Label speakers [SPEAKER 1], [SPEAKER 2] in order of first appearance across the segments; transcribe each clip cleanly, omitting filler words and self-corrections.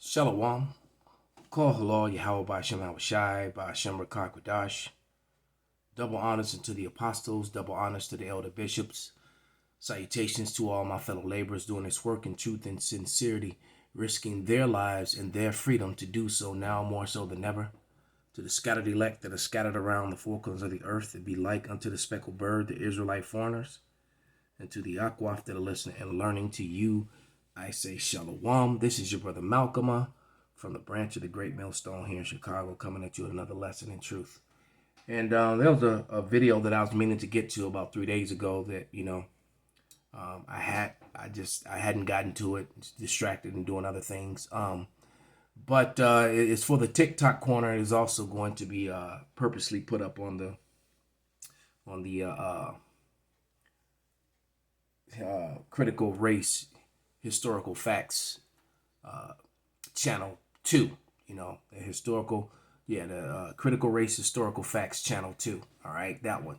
[SPEAKER 1] Shalom. Call halal Yahweh by Shem Shai by Shem Rakak. Double honors unto the apostles, double honors to the elder bishops. Salutations to all my fellow laborers doing this work in truth and sincerity, risking their lives and their freedom to do so now more so than ever. To the scattered elect that are scattered around the four corners of the earth, that be like unto the speckled bird, the Israelite foreigners. And to the Akwaf that are listening and learning, to you I say Shalom. This is your brother Malcolm from the branch of the Great Millstone here in Chicago, coming at you with another lesson in truth. And there was a video that I was meaning to get to about 3 days ago that, I hadn't gotten to it, distracted and doing other things. But it's for the TikTok corner. It is also going to be purposely put up on the critical race historical facts channel 2, the critical race historical facts channel 2. All right, that one.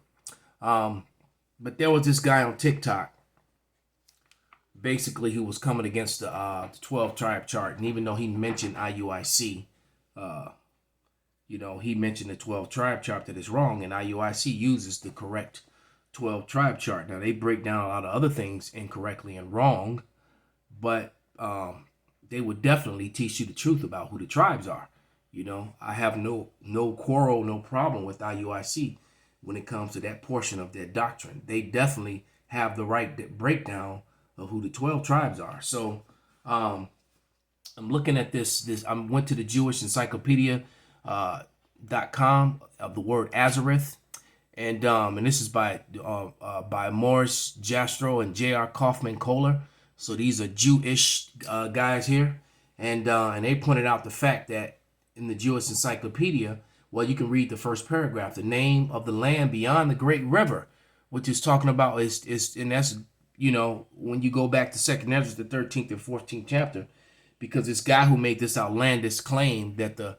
[SPEAKER 1] But there was this guy on TikTok, basically, who was coming against the 12 tribe chart, and even though he mentioned IUIC, he mentioned the 12 tribe chart that is wrong, and IUIC uses the correct 12 tribe chart. Now, they break down a lot of other things incorrectly and wrong, but they would definitely teach you the truth about who the tribes are. I have no quarrel, no problem with IUIC when it comes to that portion of their doctrine. They definitely have the right breakdown of who the 12 tribes are. So I'm looking at this. I went to the Jewish Encyclopedia.com of the word Azareth. And this is by Morris Jastrow and J.R. Kaufman Kohler. So these are Jewish guys here. And they pointed out the fact that in the Jewish Encyclopedia, well, you can read the first paragraph, the name of the land beyond the great river, which is talking about and that's, when you go back to 2nd Ezra, the 13th and 14th chapter, because this guy who made this outlandish claim that the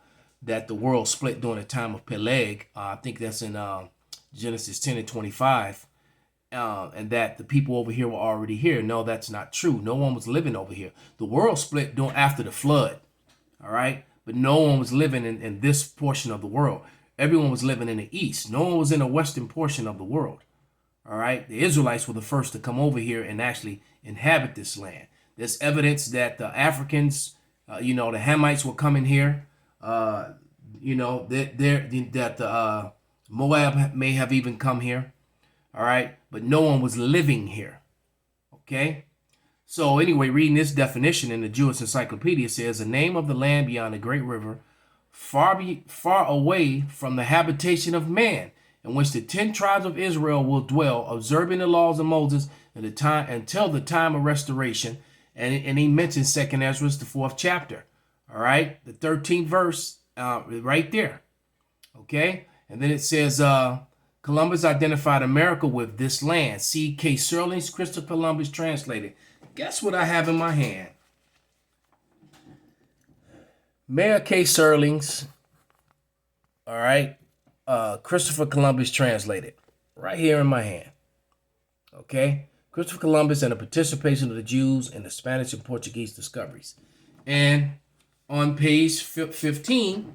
[SPEAKER 1] world split during the time of Peleg, I think that's in Genesis 10 and 25, and that the people over here were already here. No, that's not true. No one was living over here. The world split after the flood, all right? But no one was living in this portion of the world. Everyone was living in the east. No one was in the western portion of the world, all right? The Israelites were the first to come over here and actually inhabit this land. There's evidence that the Africans, the Hamites were coming here, that Moab may have even come here, all right? But no one was living here, okay? So anyway, reading this definition in the Jewish Encyclopedia says, the name of the land beyond the great river, far away from the habitation of man, in which the 10 tribes of Israel will dwell, observing the laws of Moses until the time of restoration. And he mentions 2nd Ezra, the 4th chapter, all right? The 13th verse right there, okay? And then it says, Columbus identified America with this land. See K. Serling's Christopher Columbus translated. Guess what I have in my hand? Mayor K. Serling's, all right, Christopher Columbus translated. Right here in my hand. Okay? Christopher Columbus and the participation of the Jews in the Spanish and Portuguese discoveries. And on page 15,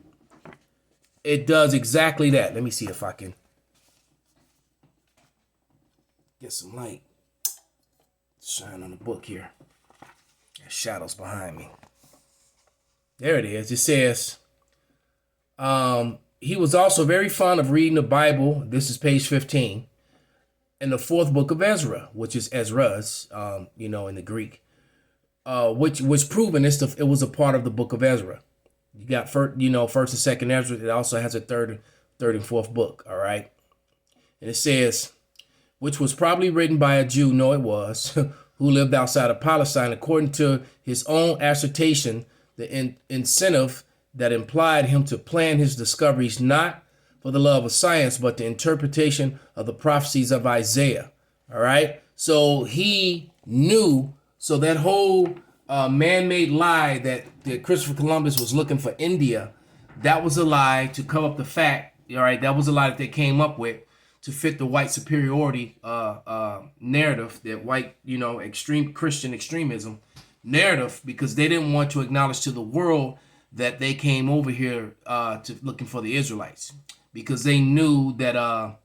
[SPEAKER 1] it does exactly that. Let me see if I can get some light. Shine on the book here. There's shadows behind me. There it is. It says, he was also very fond of reading the Bible. This is page 15. In the 4th book of Ezra, which is Ezra's, in the Greek, which was proven it was a part of the book of Ezra. You got first and 2nd Ezra. It also has a third and fourth book. All right. And it says, which was probably written by a Jew, no, it was, who lived outside of Palestine, according to his own assertion, the incentive that implied him to plan his discoveries not for the love of science, but the interpretation of the prophecies of Isaiah. All right. So he knew. So that whole man-made lie that Christopher Columbus was looking for India, that was a lie to cover up the fact. All right. That was a lie that they came up with to fit the white superiority narrative, that white, extreme Christian extremism narrative because they didn't want to acknowledge to the world that they came over here to looking for the Israelites, because they knew that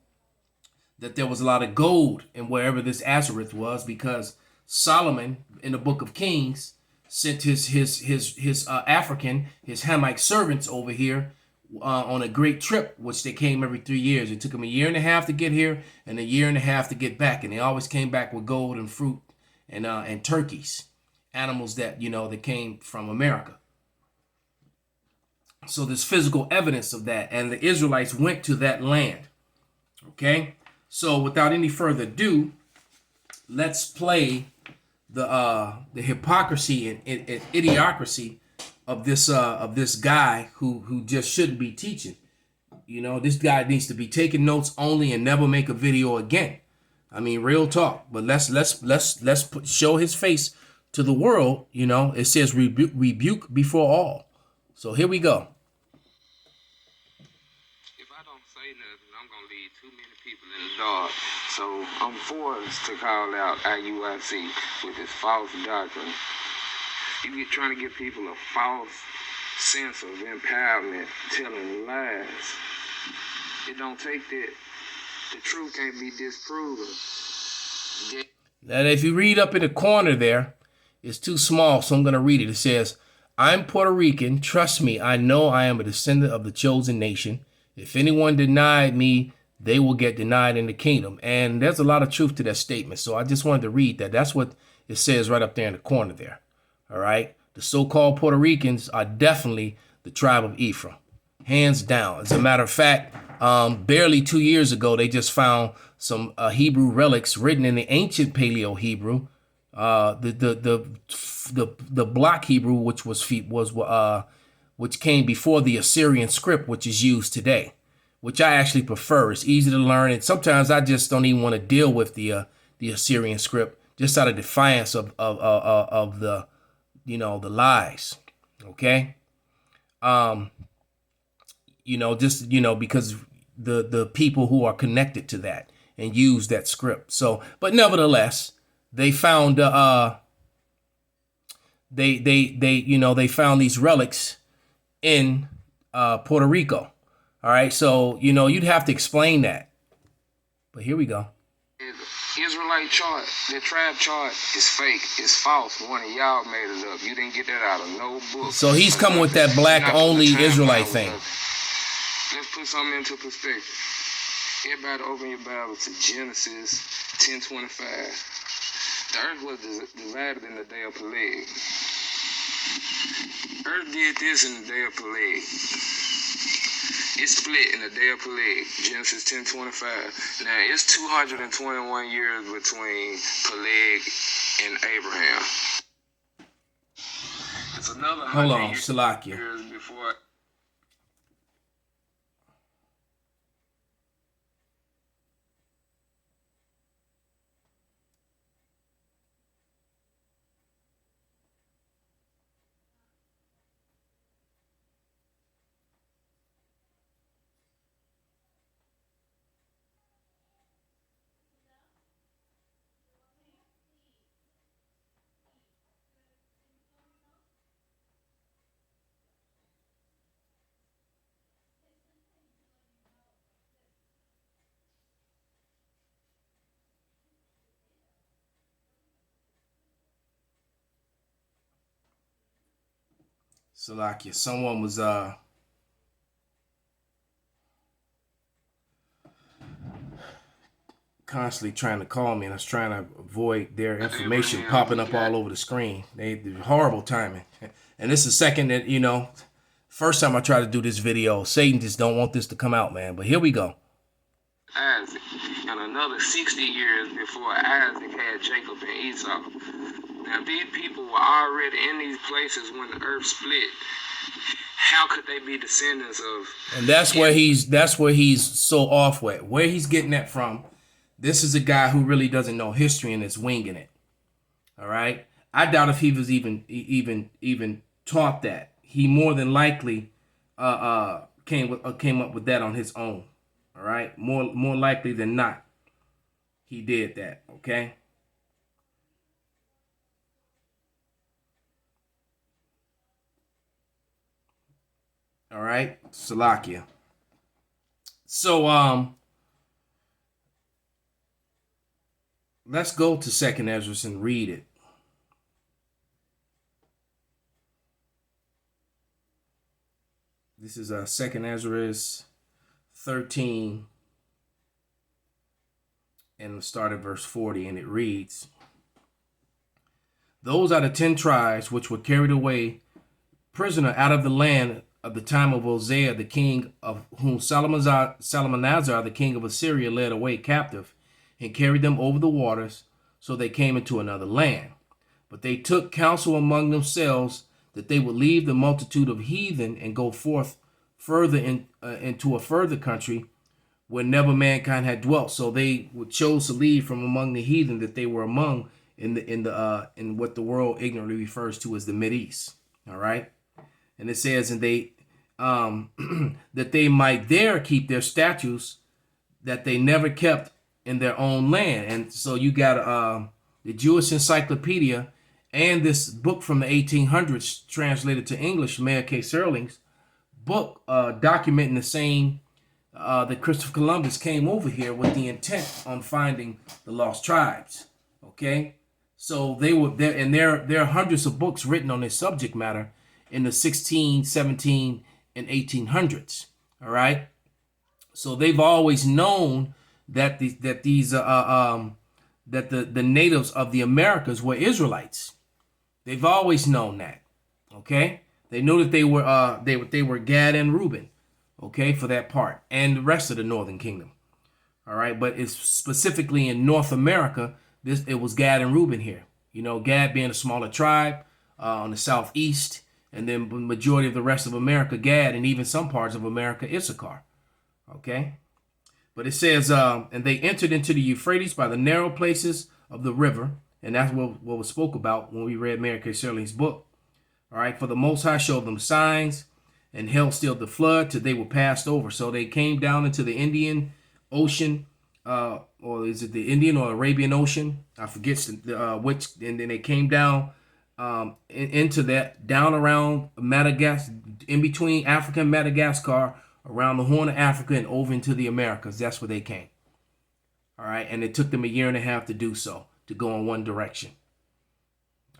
[SPEAKER 1] that there was a lot of gold in wherever this Azareth was, because Solomon in the book of Kings sent his African, his Hamite servants over here on a great trip, which they came every 3 years. It took them a year and a half to get here and a year and a half to get back, and they always came back with gold and fruit and turkeys, animals that that came from America. So there's physical evidence of that, and the Israelites went to that land. Okay, so without any further ado, let's play the hypocrisy and idiocracy of this guy who just shouldn't be teaching. This guy needs to be taking notes only and never make a video again. I mean, real talk. But let's show his face to the world. It says rebuke before all. So here we go.
[SPEAKER 2] If I don't say nothing, I'm gonna leave too many people in the dark. So I'm forced to call out IUIC with this false doctrine. You get trying to give people a false sense of empowerment, telling lies. It don't take that. The truth can't be disproven.
[SPEAKER 1] Now, if you read up in the corner there, it's too small, so I'm going to read it. It says, I'm Puerto Rican. Trust me, I know I am a descendant of the chosen nation. If anyone denied me, they will get denied in the kingdom. And there's a lot of truth to that statement. So I just wanted to read that. That's what it says right up there in the corner there. All right. The so-called Puerto Ricans are definitely the tribe of Ephraim. Hands down. As a matter of fact, barely 2 years ago, they just found some Hebrew relics written in the ancient Paleo Hebrew, the block Hebrew, which came before the Assyrian script, which is used today, which I actually prefer. It's easy to learn, and sometimes I just don't even want to deal with the Assyrian script, just out of defiance of the the lies. Okay, because the people who are connected to that and use that script. So, but nevertheless, they found they found these relics in Puerto Rico. All right, so you'd have to explain that. But here we go.
[SPEAKER 2] Israelite chart, the tribe chart is fake. It's false. One of y'all made it up. You didn't get that out of no book.
[SPEAKER 1] So he's coming with that black only Israelite thing.
[SPEAKER 2] Let's put something into perspective. Everybody open your Bible to Genesis 10:25. The earth was divided in the day of Peleg. Earth did this in the day of Peleg. It split in the day of Peleg, Genesis 10:25. Now, it's 221 years between Peleg and Abraham. It's another 100 years before.
[SPEAKER 1] Salakia, someone was constantly trying to call me, and I was trying to avoid their information popping up all over the screen. They horrible timing. And this is the second that first time I tried to do this video, Satan just don't want this to come out, man. But here we go.
[SPEAKER 2] Isaac, and another 60 years before Isaac had Jacob and Esau. Now, these people were already in these places when the earth split. How could they be descendants of?
[SPEAKER 1] And that's where he's so off with. Where he's getting that from. This is a guy who really doesn't know history and is winging it. All right. I doubt if he was even taught that. He more than likely came up with that on his own. All right. More likely than not, he did that. Okay. All right, Salakia. So let's go to Second Ezra and read it. This is Second Ezra 13 and start at verse 40, and it reads, "Those are the 10 tribes which were carried away prisoner out of the land of the time of Hosea the king, of whom Salmanazar the king of Assyria led away captive, and carried them over the waters, so they came into another land. But they took counsel among themselves that they would leave the multitude of heathen and go forth further into a further country where never mankind had dwelt. So they chose to leave from among the heathen that they were among in what the world ignorantly refers to as the Mideast. All right, and it says, and they that they might there keep their statutes that they never kept in their own land. And so you got the Jewish Encyclopedia and this book from the 1800s translated to English, Mayor K. Serling's book, documenting the same that Christopher Columbus came over here with the intent on finding the lost tribes. Okay, so they were there, and there are hundreds of books written on this subject matter in the 16, 17, and 1800s. All right, so they've always known that the natives of the Americas were Israelites. They've always known that. Okay, they knew that they were Gad and Reuben. Okay, for that part, and the rest of the northern kingdom. All right, but it's specifically in North America. It was Gad and Reuben here. You know, Gad being a smaller tribe on the southeast, and then the majority of the rest of America, Gad, and even some parts of America, Issachar. Okay, but it says, and they entered into the Euphrates by the narrow places of the river, and that's what was spoke about when we read Mary Kay Shirley's book. All right, for the Most High showed them signs and held still the flood till they were passed over. So they came down into the Indian Ocean, or is it the Indian or Arabian Ocean? I forget which. And then they came down into that, down around Madagascar, in between Africa and Madagascar, around the Horn of Africa and over into the Americas. That's where they came. All right, and it took them a year and a half to do so, to go in one direction.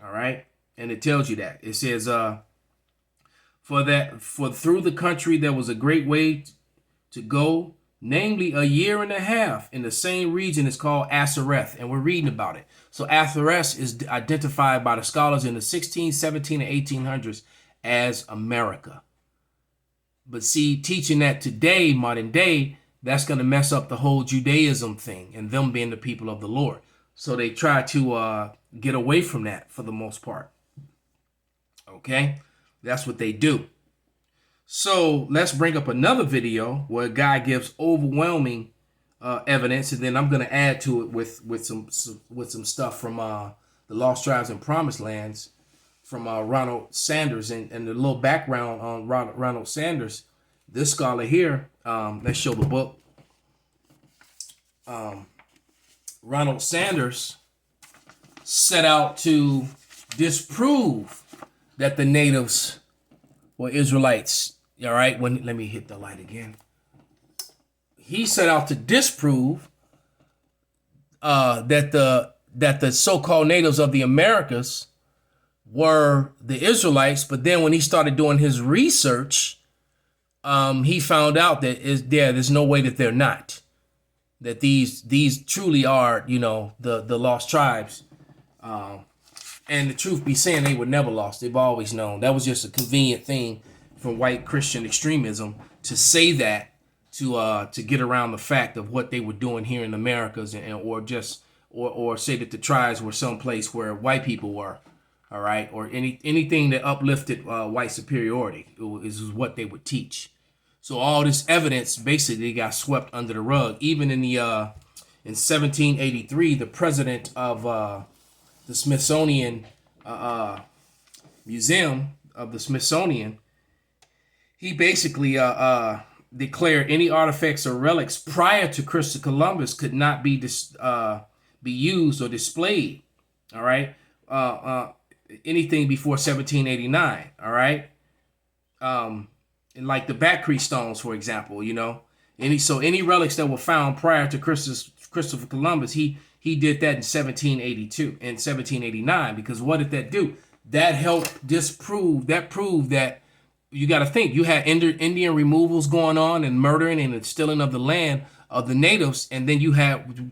[SPEAKER 1] All right, and it tells you that. It says, for through the country there was a great way to go, namely a year and a half, in the same region is called Asareth, and we're reading about it. So Asareth is identified by the scholars in the 16, 17, and 1800s as America. But see, teaching that today, modern day, that's going to mess up the whole Judaism thing and them being the people of the Lord. So they try to get away from that for the most part. Okay? That's what they do. So let's bring up another video where a guy gives overwhelming evidence, and then I'm going to add to it with some stuff from the Lost Tribes and Promised Lands from Ronald Sanders, and the little background on Ronald Sanders. This scholar here, let's show the book. Ronald Sanders set out to disprove that the natives were Israelites. All right, let me hit the light again. He set out to disprove that the so-called natives of the Americas were the Israelites. But then when he started doing his research, he found out that there's no way that they're not. That these truly are, the lost tribes. And the truth be saying, they were never lost. They've always known. That was just a convenient thing for white Christian extremism to say that to get around the fact of what they were doing here in the Americas, or say that the tribes were someplace where white people were. All right, or anything that uplifted white superiority is what they would teach. So all this evidence basically got swept under the rug. Even in 1783, the president of the Smithsonian Museum of the Smithsonian, he basically declared any artifacts or relics prior to Christopher Columbus could not be used or displayed. All right, anything before 1789. All right, And like the Batcree stones, for example, any relics that were found prior to Christopher Columbus, he did that in 1782 and 1789. Because what did that do? That helped proved that you got to think you had Indian removals going on and murdering and the stealing of the land of the natives, and then you had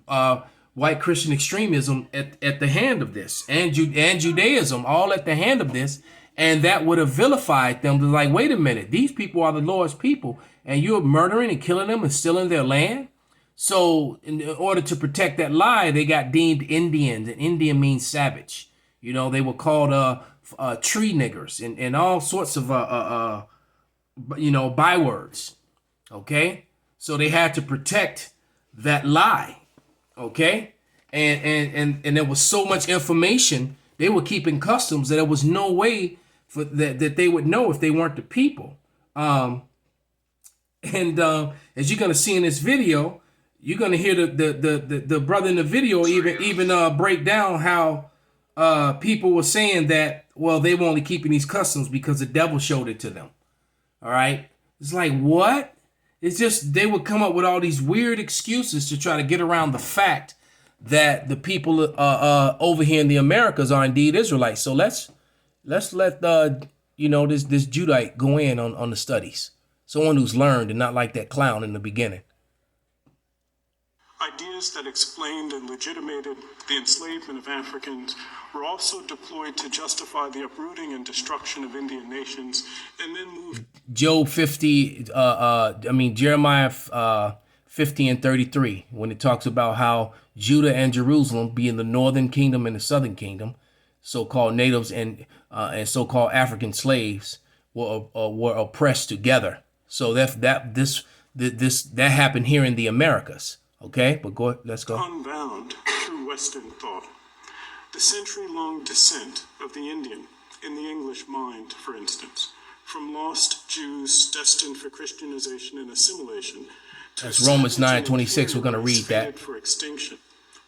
[SPEAKER 1] white Christian extremism at the hand of this, and Judaism all at the hand of this, and that would have vilified them. To like, wait a minute, these people are the Lord's people, and you're murdering and killing them and stealing their land. So in order to protect that lie, they got deemed Indians, and Indian means savage. They were called tree niggers and all sorts of bywords. Okay, so they had to protect that lie. Okay, and there was so much information they were keeping customs that there was no way for that they would know if they weren't the people. As you're gonna see in this video, you're gonna hear the brother in the video even break down how people were saying that, well, they were only keeping these customs because the devil showed it to them. All right, it's like, what? It's just they would come up with all these weird excuses to try to get around the fact that the people over here in the Americas are indeed Israelites. So let's let this Judite go in on the studies. Someone who's learned and not like that clown in the beginning.
[SPEAKER 3] Ideas that explained and legitimated the enslavement of Africans were also deployed to justify the uprooting and destruction of Indian nations, and then moved.
[SPEAKER 1] Jeremiah 50 and 33, when it talks about how Judah and Jerusalem, being the northern kingdom and the southern kingdom, so-called natives and so-called African slaves, were oppressed together. So that happened here in the Americas. Okay, but let's go.
[SPEAKER 3] Unbound through Western thought. The century-long descent of the Indian in the English mind, for instance, from lost Jews destined for Christianization and assimilation.
[SPEAKER 1] That's Romans 9:26. We're going to read that.
[SPEAKER 3] For extinction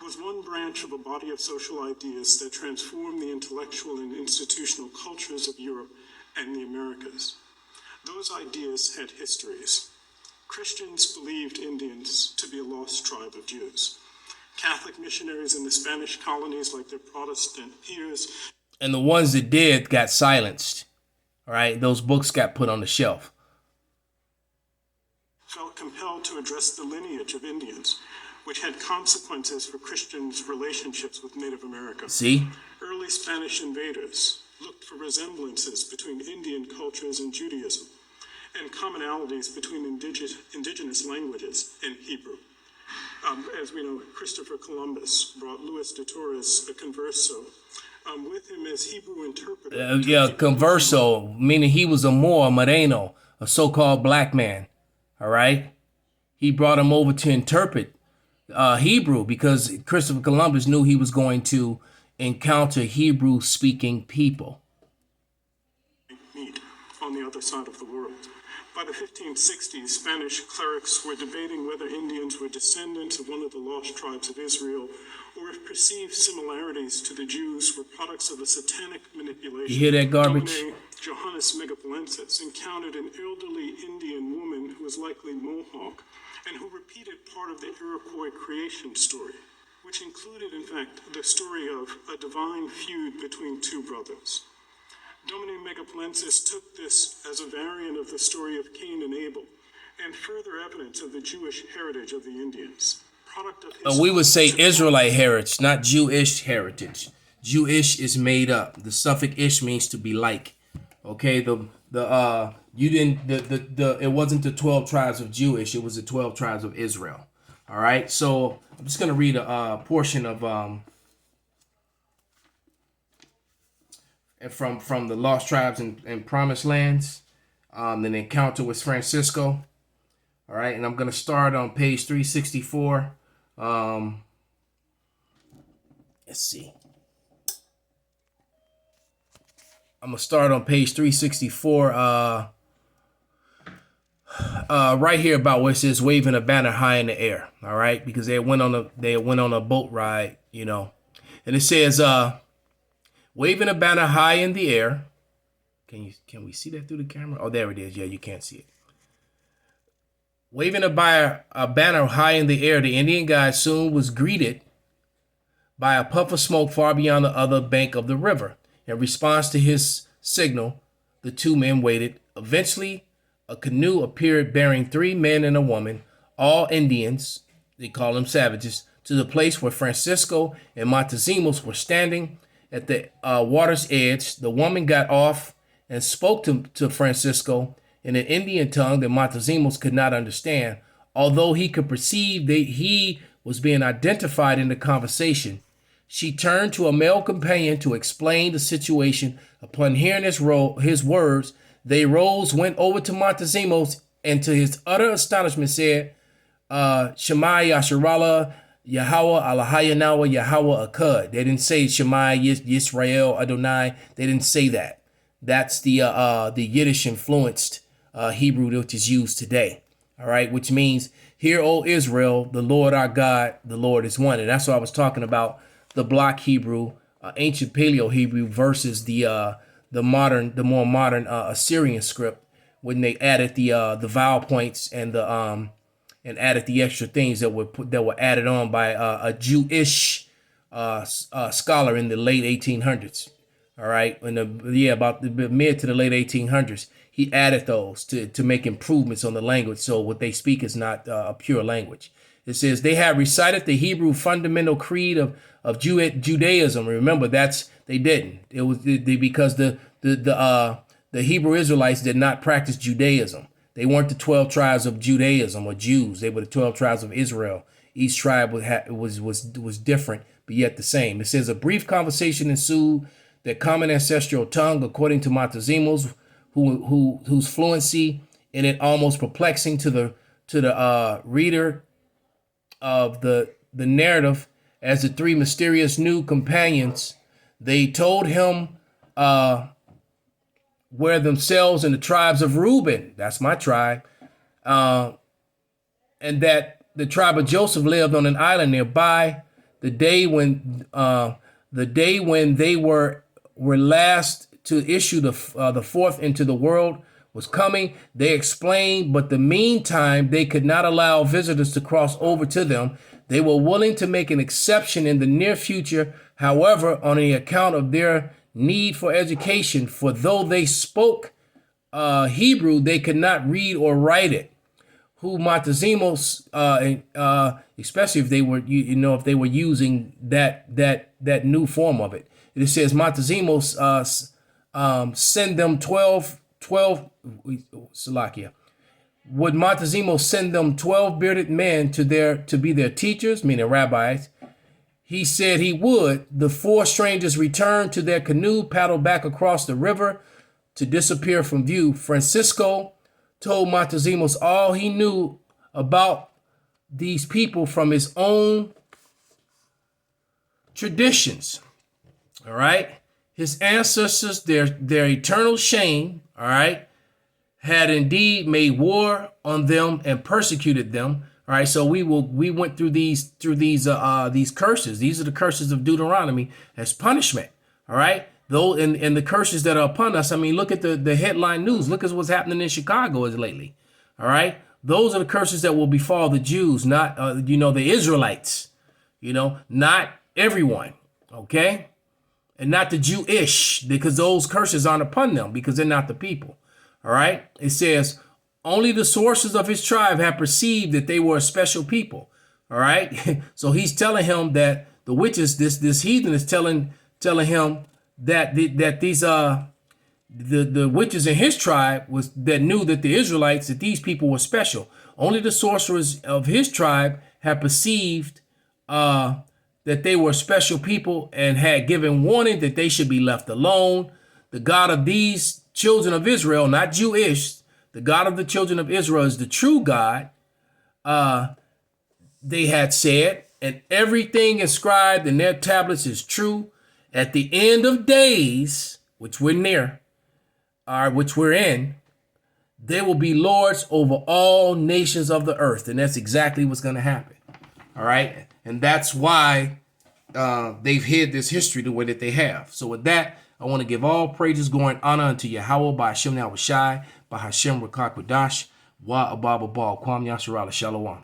[SPEAKER 3] was one branch of a body of social ideas that transformed the intellectual and institutional cultures of Europe and the Americas. Those ideas had histories. Christians believed Indians to be a lost tribe of Jews. Catholic missionaries in the Spanish colonies, like their Protestant peers,
[SPEAKER 1] and the ones that did got silenced. All right, those books got put on the shelf.
[SPEAKER 3] Felt compelled to address the lineage of Indians, which had consequences for Christians' relationships with Native Americans.
[SPEAKER 1] See?
[SPEAKER 3] Early Spanish invaders looked for resemblances between Indian cultures and Judaism, and commonalities between indigenous languages and Hebrew. As we know, Christopher Columbus brought Luis de Torres, a converso, with him as Hebrew interpreter.
[SPEAKER 1] Converso, meaning he was a Moreno, a so-called black man. All right? He brought him over to interpret Hebrew because Christopher Columbus knew he was going to encounter Hebrew-speaking people.
[SPEAKER 3] Meet on the other side of the world. By the 1560s, Spanish clerics were debating whether Indians were descendants of one of the lost tribes of Israel, or if perceived similarities to the Jews were products of a satanic manipulation.
[SPEAKER 1] You hear that garbage?
[SPEAKER 3] Domine Johannes Megapolensis encountered an elderly Indian woman who was likely Mohawk, and who repeated part of the Iroquois creation story, which included, in fact, the story of a divine feud between two brothers. Domine Megapolensis took this as a variant of the story of Cain and Abel, and further evidence of the Jewish heritage of the Indians.
[SPEAKER 1] We would say Israelite heritage, not Jewish heritage. Jewish is made up. The suffix ish means to be like. Okay, it wasn't the 12 tribes of Jewish, it was the 12 tribes of Israel. All right, so I'm just gonna read a portion of from the Lost Tribes and Promised Lands, an encounter with Francisco. All right, and I'm gonna start on page 364. Let's see. I'm gonna start on page 364. Right here about where it says waving a banner high in the air. All right, because they went on a boat ride, and it says waving a banner high in the air. Can we see that through the camera? Oh, there it is. Yeah, you can't see it. Waving a banner high in the air, the Indian guide soon was greeted by a puff of smoke far beyond the other bank of the river. In response to his signal, the two men waited. Eventually, a canoe appeared bearing 3 men and a woman, all Indians, they call them savages, to the place where Francisco and Montezuma were standing at the water's edge. The woman got off and spoke to Francisco in an Indian tongue that Montezuma could not understand, although he could perceive that he was being identified in the conversation. She turned to a male companion to explain the situation. Upon hearing his words, they rose, went over to Montezuma, and to his utter astonishment said, Shema Yasharallah, Yahweh Alahayanawa, Yahweh Akkad. They didn't say Shema Yisrael Adonai. They didn't say that. That's the Yiddish influenced Hebrew which is used today. All right, which means, hear, O Israel, the Lord our God, the Lord is one. And that's what I was talking about, the block Hebrew, ancient Paleo Hebrew versus the more modern Assyrian script, when they added the vowel points and added the extra things that were added on by a Jewish scholar in the late 1800s. All right, about the mid to the late 1800s, he added those to make improvements on the language, so what they speak is not a pure language. It says they have recited the Hebrew fundamental creed of Judaism. Remember, they didn't. It was because the Hebrew Israelites did not practice Judaism. They weren't the 12 tribes of Judaism or Jews. They were the 12 tribes of Israel. Each tribe was different, but yet the same. It says a brief conversation ensued. Their common ancestral tongue, according to Montezuma's, whose fluency in it almost perplexing to the reader of the narrative, as the 3 mysterious new companions, they told him where themselves and the tribes of Reuben, that's my tribe, and that the tribe of Joseph lived on an island nearby. The day when they were last to issue the forth into the world was coming, they explained, but the meantime, they could not allow visitors to cross over to them. They were willing to make an exception in the near future, however, on the account of their need for education, for though they spoke Hebrew, they could not read or write it. Who Montezuma, especially if they were, if they were using that new form of it. It says Montezuma send them 12 Salakia. Would Montezuma send them 12 bearded men to be their teachers, meaning rabbis? He said he would. The 4 strangers returned to their canoe, paddled back across the river to disappear from view. Francisco told Montezuma all he knew about these people from his own traditions. All right. His ancestors, their eternal shame, all right, had indeed made war on them and persecuted them. All right, so we went through these curses. These are the curses of Deuteronomy as punishment. All right, though, and the curses that are upon us. I mean, look at the headline news. Look at what's happening in Chicago as lately. All right, those are the curses that will befall the Jews, not the Israelites. Not everyone. Okay, and not the Jewish, because those curses aren't upon them because they're not the people. All right, it says, only the sources of his tribe have perceived that they were a special people. All right. So he's telling him that the witches, this heathen is telling him that these the witches in his tribe that knew that the Israelites, that these people were special. Only the sorcerers of his tribe have perceived that they were special people and had given warning that they should be left alone. The God of these children of Israel, not Jewish, the God of the children of Israel is the true God, they had said, and everything inscribed in their tablets is true. At the end of days, which we're near, or which we're in, they will be lords over all nations of the earth. And that's exactly what's going to happen. All right. And that's why they've hid this history the way that they have. So with that, I want to give all praises, glory, and honor unto Yahweh by Hashem Now Shai, by Hashem Rakak Wadash, Wa Ababa Bal, Kwam Yasharala Shalom.